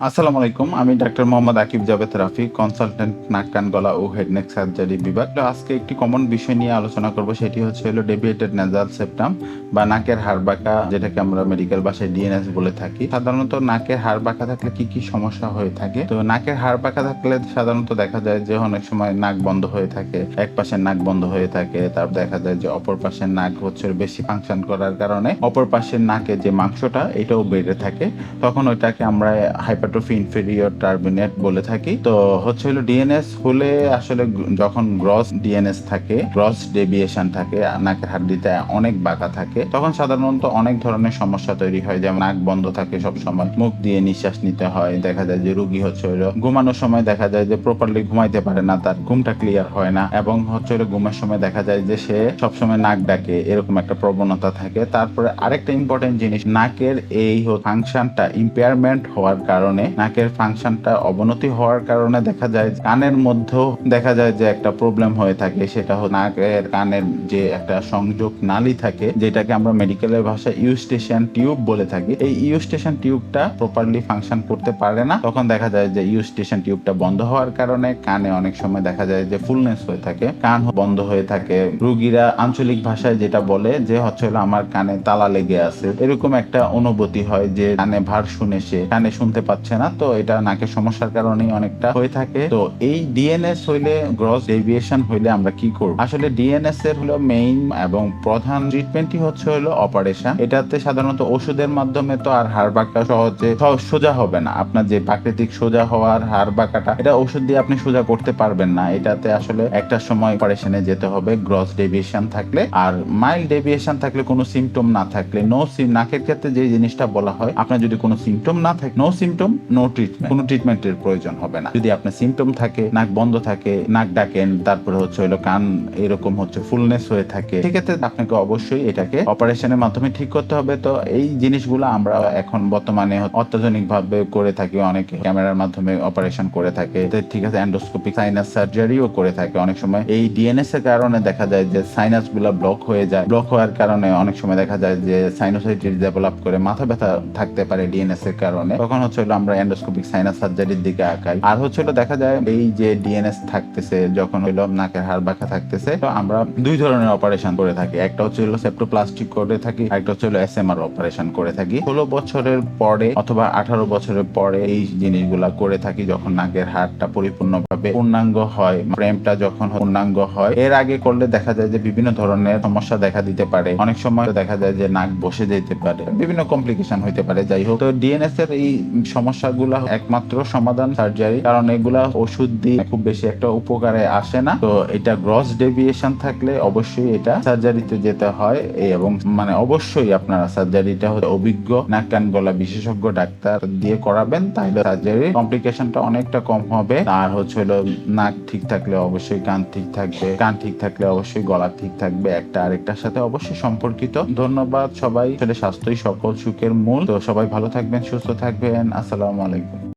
আসসালামু আলাইকুম। আমি ডাক্তার মোহাম্মদ আকিব জাবেদ রাফি, কনসালটেন্ট নাক কান গলা ও হেড নেক সার্জারি বিভাগ। তো আজকে একটি কমন বিষয় নিয়ে আলোচনা করব, সেটি হলো ডেভিয়েটেড নেজাল সেপ্টাম বা নাকের হাড় বাঁকা, যেটাকে আমরা মেডিকেল ভাষায় ডিএনএস বলে থাকি। সাধারণত নাকের হাড় বাঁকা থাকলে কি কি সমস্যা হয়ে থাকে? তো নাকের হাড় বাঁকা থাকলে সাধারণত দেখা যায় যে অনেক সময় নাক বন্ধ হয়ে থাকে, এক পাশের নাক বন্ধ হয়ে থাকে। তারপর দেখা যায় যে অপর পাশের নাক বেশি ফাংশন করার কারণে অপর পাশের নাকে যে মাংসটা এটাও বেড়ে থাকে। তখন ওইটাকে আমরা হাইপারট্রফি ইনফেরিয়র টার্বিনেট বলে থাকি। তো হলো ডিএনএস হলে আসলে যখন গ্রস ডিএনএস থাকে, গ্রস ডেভিয়েশন থাকে, নাকের হাড্ডিতে অনেক বাঁকা থাকে, তখন সাধারণত অনেক ধরনের সমস্যা তৈরি হয়। যেমন নাক বন্ধ থাকে সব সময়, মুখ দিয়ে নিঃশ্বাস নিতে হয়। দেখা যায় যে রোগী হলো ঘুমানোর সময় দেখা যায় যে প্রপারলি ঘুমাইতে পারে না, তার ঘুমটা ক্লিয়ার হয় না, এবং হলো ঘুমের সময় দেখা যায় যে সে সবসময় নাক ডাকে, এরকম একটা প্রবণতা থাকে। তারপরে আরেকটা ইম্পর্টেন্ট জিনিস, নাকের এই ফাংশনটা ইম্পেয়ারমেন্ট হওয়ার কারণে, নাকের ফাংশনটা অবনতি হওয়ার কারণে দেখা যায় কানের মধ্যেও দেখা যায় যে একটা প্রবলেম হয়ে থাকে। সেটা নাকের কানের যে একটা সংযোগ নালী থাকে, যেটাকে আমরা মেডিকেলের ভাষায় ইউস্টেশন টিউব বলে থাকি, এই ইউস্টেশন টিউবটা প্রপারলি ফাংশন করতে পারে না। তখন দেখা যায় যে ইউস্টেশন টিউবটা বন্ধ হওয়ার কারণে কানে অনেক সময় দেখা যায় যে ফুলনেস হয়ে থাকে, কান বন্ধ হয়ে থাকে। রোগীরা আঞ্চলিক ভাষায় যেটা বলে যে হলো আমার কানে তালা লেগে আছে, এরকম একটা অনুভূতি হয় যে কানে ভার শুনে সে কানে শুনতে পাচ্ছে না। তো এটা নাকের সমস্যার কারণেই অনেকটা হয়ে থাকে। তো এই ডিএনএস হইলে, গ্রস ডেভিয়েশন হইলে আমরা কি করব? আসলে ডিএনএস এর মেইন এবং প্রধান ট্রিটমেন্টই হলো অপারেশন। এটাতে সাধারণত ওষুধের মাধ্যমে তো আর হাড় বাঁকা সহজে সোজা হবে না। আপনার যে প্রাকৃতিক সোজা হওয়ার হাড় বাঁকাটা, এটা ওষুধ দিয়ে আপনি সোজা করতে পারবেন না। এটাতে আসলে একটা সময় অপারেশনে যেতে হবে গ্রস ডেভিয়েশন থাকলে। আর মাইল্ড ডেভিয়েশন থাকলে, কোনো সিমটম না থাকলে, নাকের ক্ষেত্রে যে জিনিসটা বলা হয়, আপনার যদি কোনো সিমটম না থাকে, নো সিমটম নো ট্রিটমেন্ট, কোনো ট্রিটমেন্টের প্রয়োজন হবে না। যদি আপনার সিমটম থাকে, নাক বন্ধ থাকে, নাক ডাকেন, তারপরে হলো কান এরকম ফুলনেস হয়ে থাকে, সেক্ষেত্রে আপনাকে অবশ্যই এটাকে অপারেশনের মাধ্যমে ঠিক করতে হবে। তো এই জিনিসগুলো আমরা এখন বর্তমানে অত্যাধুনিক ভাবে করে থাকি, অনেকে ক্যামেরার মাধ্যমে অপারেশন করে থাকে। ঠিক আছে, এন্ডোস্কোপিক সাইনাস সার্জারিও করে থাকে। অনেক সময় এই ডিএনএস এর কারণে দেখা যায় যে সাইনাস গুলা ব্লক হয়ে যায়। ব্লক হওয়ার কারণে অনেক সময় দেখা যায় যে সাইনোসাইটিস ডেভেলপ করে, মাথা ব্যথা থাকতে পারে ডিএনএস এর কারণে। তখন হলো আমরা এন্ডোস্কোপিক সাইনাস সার্জারির দিকে আগাই। আর দেখা যায় এই যে ডিএনএস থাকতেছে, যখন নাকের হাড় বাঁকা থাকতেছে, তো আমরা দুই ধরনের অপারেশন করে থাকি। একটা হলো সেপ্টোপ্লাস্টিক করে থাকি, একটা হলো এসএমআর অপারেশন করে থাকি। 16 বছরের পরে অথবা 18 বছরের পরে এই জিনিসগুলা করে থাকি, যখন নাকের হাড়টা পরিপূর্ণভাবে পূর্ণাঙ্গ হয়, ফ্রেমটা যখন পূর্ণাঙ্গ হয়। এর আগে করলে দেখা যায় যে বিভিন্ন ধরনের সমস্যা দেখা দিতে পারে। অনেক সময় দেখা যায় যে নাক বসে যেতে পারে, বিভিন্ন কমপ্লিকেশন হইতে পারে। যাই হোক, তো ডিএনএস এর এই সমস্যাগুলো একমাত্র সমাধান সার্জারি, কারণ এগুলা ওষুধ দিয়ে খুব বেশি একটা উপকারে আসে না। তো এটা গ্রস ডেভিয়েশন থাকলে অবশ্যই এটা সার্জারিতে যেতে হয়, এবং অবশ্যই আপনারা সার্জারিটা অভিজ্ঞ নাক কান গলা বিশেষজ্ঞ ডাক্তার দিয়ে করাবেন, তাহলে সার্জারি কমপ্লিকেশনটা অনেকটা কম হবে। আর হলো নাক ঠিক থাকলে অবশ্যই কান ঠিক থাকবে, কান ঠিক থাকলে অবশ্যই গলা ঠিক থাকবে, একটা আরেকটার সাথে অবশ্যই সম্পর্কিত। ধন্যবাদ সবাই। স্বাস্থ্যই সকল সুখের মূল। তো সবাই ভালো থাকবেন, সুস্থ থাকবেন। আসসালামু আলাইকুম।